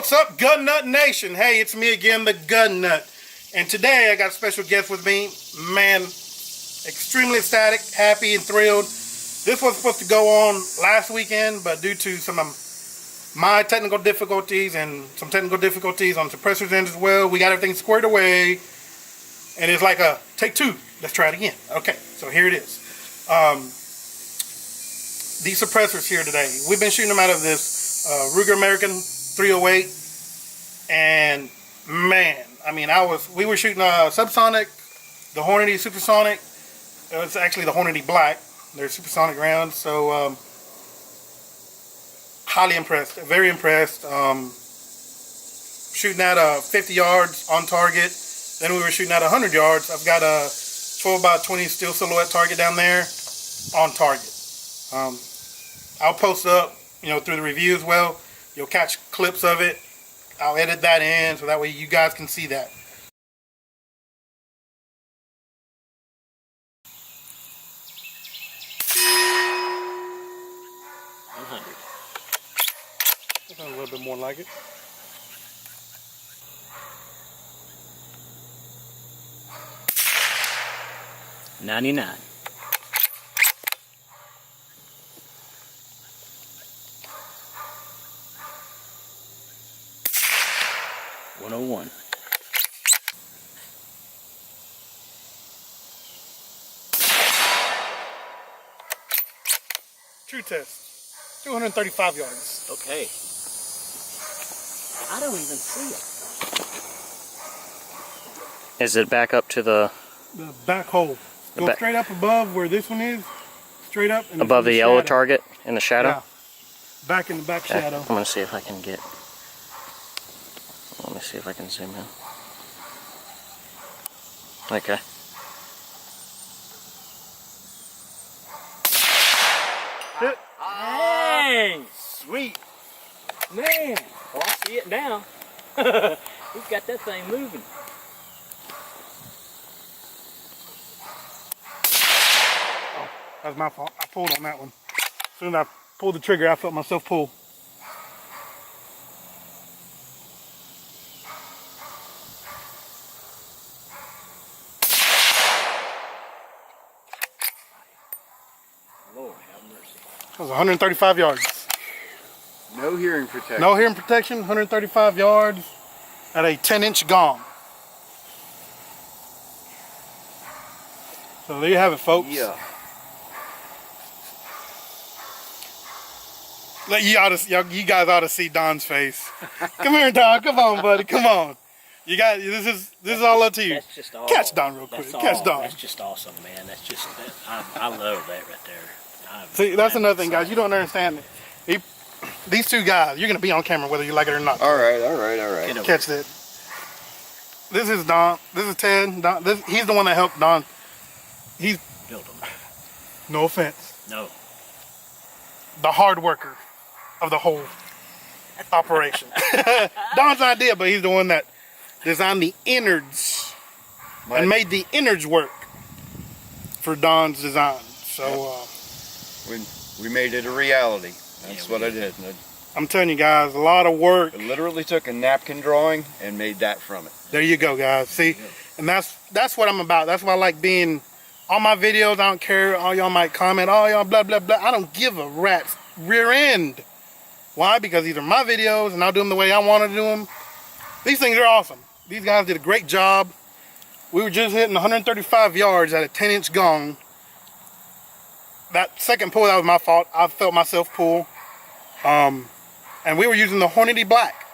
What's up, Gun Nut Nation? Hey, it's me again, the Gun Nut. And today I got a special guest with me. Man, extremely ecstatic, happy, and thrilled. This was supposed to go on last weekend, but due to some of my technical difficulties and some technical difficulties on Suppressor's end as well, we got everything squared away. And it's like a take two. Let's try it again. Okay, so here it is. These suppressors here today. We've been shooting them out of this Ruger American 308, and man, I mean, we were shooting subsonic, the Hornady supersonic. It was actually the Hornady Black. They're supersonic rounds, so highly impressed, very impressed. Shooting at 50 yards on target. Then we were shooting at 100 yards. I've got a 12x20 steel silhouette target down there on target. I'll post up, through the review as well. You'll catch clips of it. I'll edit that in so that way you guys can see that. That sounds a little bit more like it. $99. $101. True test. 235 yards. Okay. I don't even see it. Is it back up to the back hole? Go straight up above where this one is. Straight up. And above the yellow target in the shadow? Yeah. Back in the back shadow. I'm going to see if I can get... Let me see if I can zoom in. Okay. Hit. Dang! Sweet. Man! Well, I see it now. He's got that thing moving. Oh, that's my fault. I pulled on that one. As soon as I pulled the trigger, I felt myself pull. Lord have mercy. That was 135 yards. No hearing protection. No hearing protection, 135 yards at a 10-inch gong. So there you have it, folks. Yeah. You guys ought to see Don's face. Come here, Don. Come on, buddy. Come on. This is all up to you. That's just all. Catch Don real quick. Catch Don. That's just awesome, man. That's just, I love that right there. See, that's another thing, guys. You don't understand it. These two guys, you're going to be on camera whether you like it or not. All right. Catch that. This is Don. This is Ted. Don. He's the one that helped Don. He's built them. No offense. No. The hard worker of the whole operation. Don's idea, but he's the one that designed the innards and made the innards work for Don's design. So we made it a reality. That's what I did. I'm telling you guys, a lot of work. I literally took a napkin drawing and made that from it. There you go, guys. See, and that's what I'm about. That's why I like being on my videos. I don't care. All y'all might comment, oh, y'all blah, blah, blah. I don't give a rat's rear end. Why? Because these are my videos and I'll do them the way I want to do them. These things are awesome. These guys did a great job. We were just hitting 135 yards at a 10-inch gong. That second pull, that was my fault. I felt myself pull. And we were using the Hornady Black.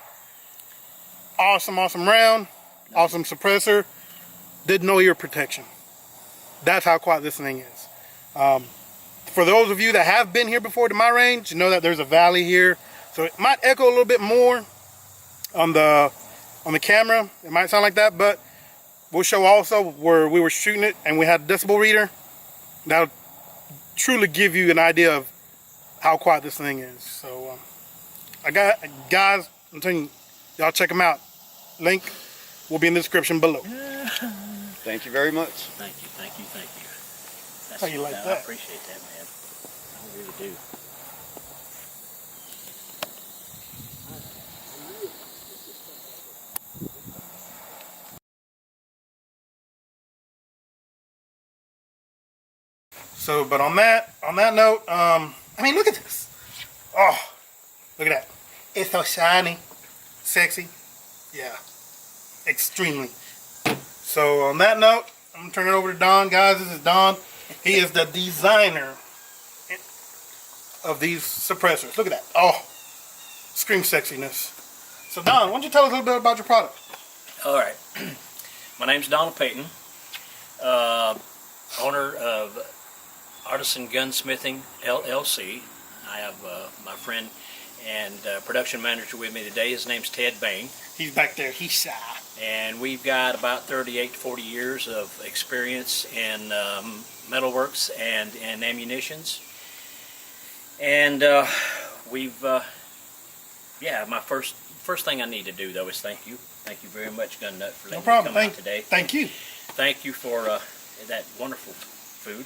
Awesome round. Awesome suppressor. Did no ear protection. That's how quiet this thing is. For those of you that have been here before to my range, you know that there's a valley here. So it might echo a little bit more on the camera. It might sound like that, but we'll show also where we were shooting it and we had a decibel reader. That'll truly give you an idea of how quiet this thing is. So guys, I'm telling you, y'all check them out. Link will be in the description below. Thank you very much. Thank you. That's How you like I that? appreciate that, man. I really do. So, but on that note, I mean, look at this. Oh, look at that. It's so shiny, sexy. Yeah, extremely. So on that note, I'm gonna turn it over to Don, guys. This is Don. He is the designer of these suppressors. Look at that. Oh, scream sexiness. So Don, why don't you tell us a little bit about your product? All right. My name's Donald Payton, owner of Artisan Gunsmithing LLC. I have my friend and production manager with me today. His name's Ted Bain. He's back there. He's shy. And we've got about 38 to 40 years of experience in metalworks and ammunitions. And yeah, my first thing I need to do, though, is thank you. Thank you very much, Gun Nut, for letting me come out today. Thank you. Thank you for that wonderful food.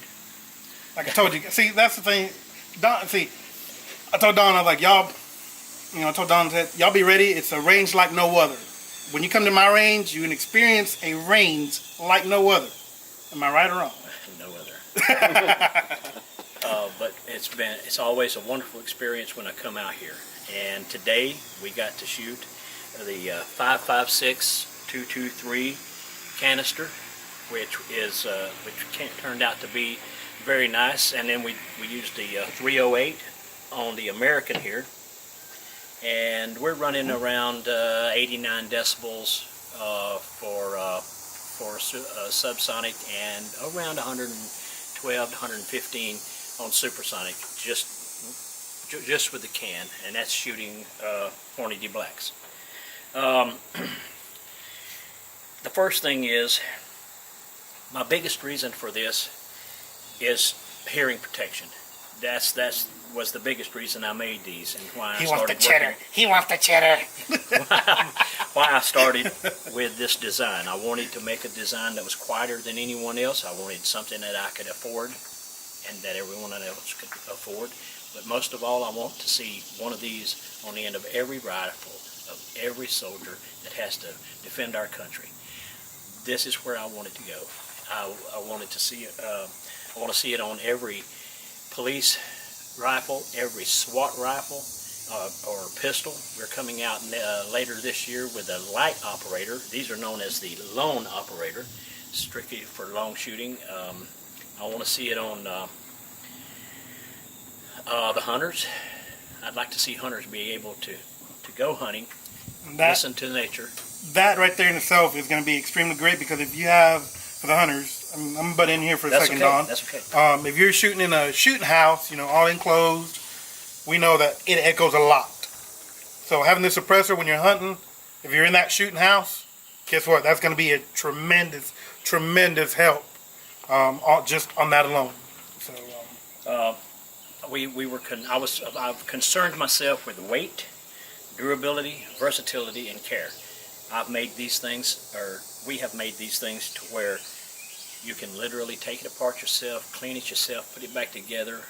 Like I told you, see, that's the thing. Don, see, I told Don, I was like, y'all, I told Don that y'all be ready. It's a range like no other. When you come to my range, you can experience a range like no other. Am I right or wrong? No other. But it's always a wonderful experience when I come out here. And today we got to shoot the 5.56 223 canister, which turned out to be very nice. And then we used the 308 on the American here, and we're running around 89 decibels for subsonic, and around 112 to 115 on supersonic, just with the can, and that's shooting Hornady Blacks. The first thing is, my biggest reason for this is hearing protection. That was the biggest reason I made these, and why I started working. He wants the cheddar. Why I started with this design. I wanted to make a design that was quieter than anyone else. I wanted something that I could afford and that everyone else could afford. But most of all, I want to see one of these on the end of every rifle of every soldier that has to defend our country. This is where I wanted to go. I wanted to see it. I want to see it on every police rifle, every SWAT rifle or pistol. We're coming out later this year with a light operator. These are known as the lone operator, strictly for long shooting. I want to see it on the hunters. I'd like to see hunters be able to go hunting, listen to nature. That right there in itself is going to be extremely great, because if you have, for the hunters, I'm going to butt in here for a second, okay. Don. That's okay. If you're shooting in a shooting house, all enclosed, we know that it echoes a lot. So having this suppressor when you're hunting, if you're in that shooting house, guess what? That's going to be a tremendous, tremendous help, just on that alone. So I've concerned myself with weight, durability, versatility, and care. I've made these things, or we have made these things to where you can literally take it apart yourself, clean it yourself, put it back together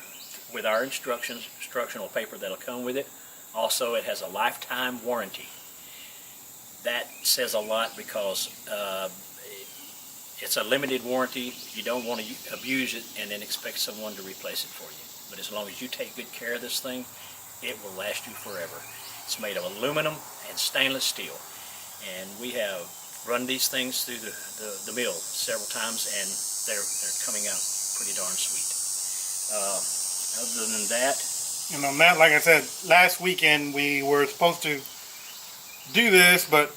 with our instructional paper that'll come with it. Also, it has a lifetime warranty. That says a lot, because it's a limited warranty. You don't want to abuse it and then expect someone to replace it for you. But as long as you take good care of this thing, it will last you forever. It's made of aluminum and stainless steel. And we have run these things through the mill several times, and they're coming out pretty darn sweet. Other than that, and on that, like I said, last weekend we were supposed to do this, but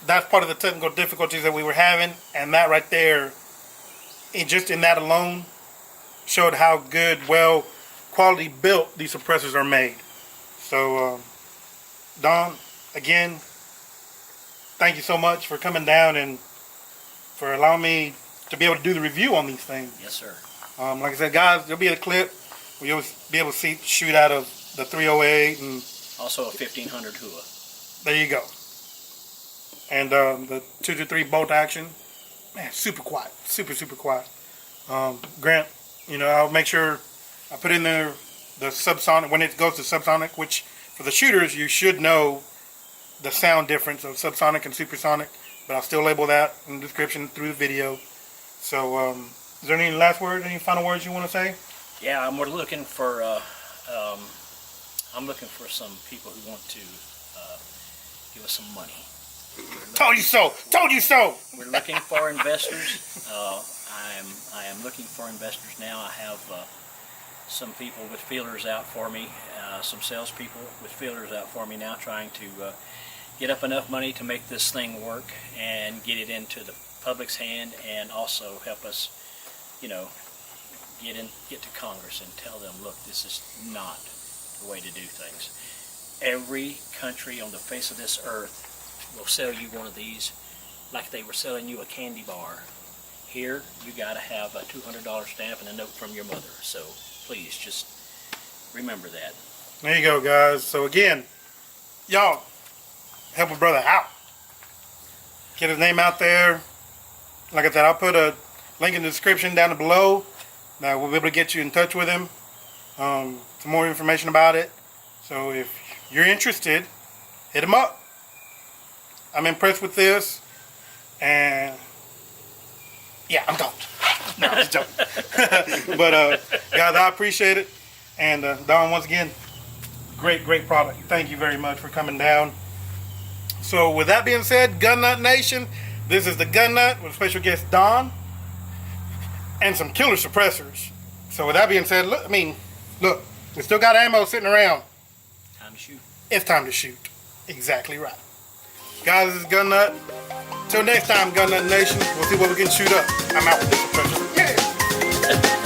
that's part of the technical difficulties that we were having, and that right there, just in that alone, showed how good, well, quality built these suppressors are made. So, Don, again, thank you so much for coming down and for allowing me to be able to do the review on these things. yes, sir. Like I said, guys, there'll be a clip where you'll be able to see shoot out of the 308 and Also a 1500 Hua. there you go. And the 223 bolt action, man, super quiet, super quiet. Grant, I'll make sure I put in there the subsonic when it goes to subsonic, which for the shooters you should know the sound difference of subsonic and supersonic, but I'll still label that in the description through the video. So Is there any last words, any final words you want to say? Yeah, we're looking for. I'm looking for some people who want to give us some money. Told you so. Told you so. We're looking for investors. I am looking for investors now. I have some people with feelers out for me, some salespeople with feelers out for me now, trying to get up enough money to make this thing work and get it into the public's hand, and also help us, you know, get to Congress and tell them, look, this is not the way to do things. Every country on the face of this earth will sell you one of these like they were selling you a candy bar. Here, you got to have a $200 stamp and a note from your mother. So please, just remember that. There you go, guys. So again, y'all help a brother out. Get his name out there. Like I said, I'll put a link in the description down below. Now we'll be able to get you in touch with him. Some more information about it. So if you're interested, hit him up. I'm impressed with this, and yeah, I'm done. No, I'm just joking. But guys, I appreciate it. And Don, once again, great product. Thank you very much for coming down. So with that being said, Gun Nut Nation, this is the Gun Nut with special guest Don and some killer suppressors. So with that being said, look, we still got ammo sitting around. Time to shoot. It's time to shoot. Exactly right. Guys, this is Gun Nut. Till next time, Gun Nut Nation, we'll see what we can shoot up. I'm out with this suppressor. Yeah!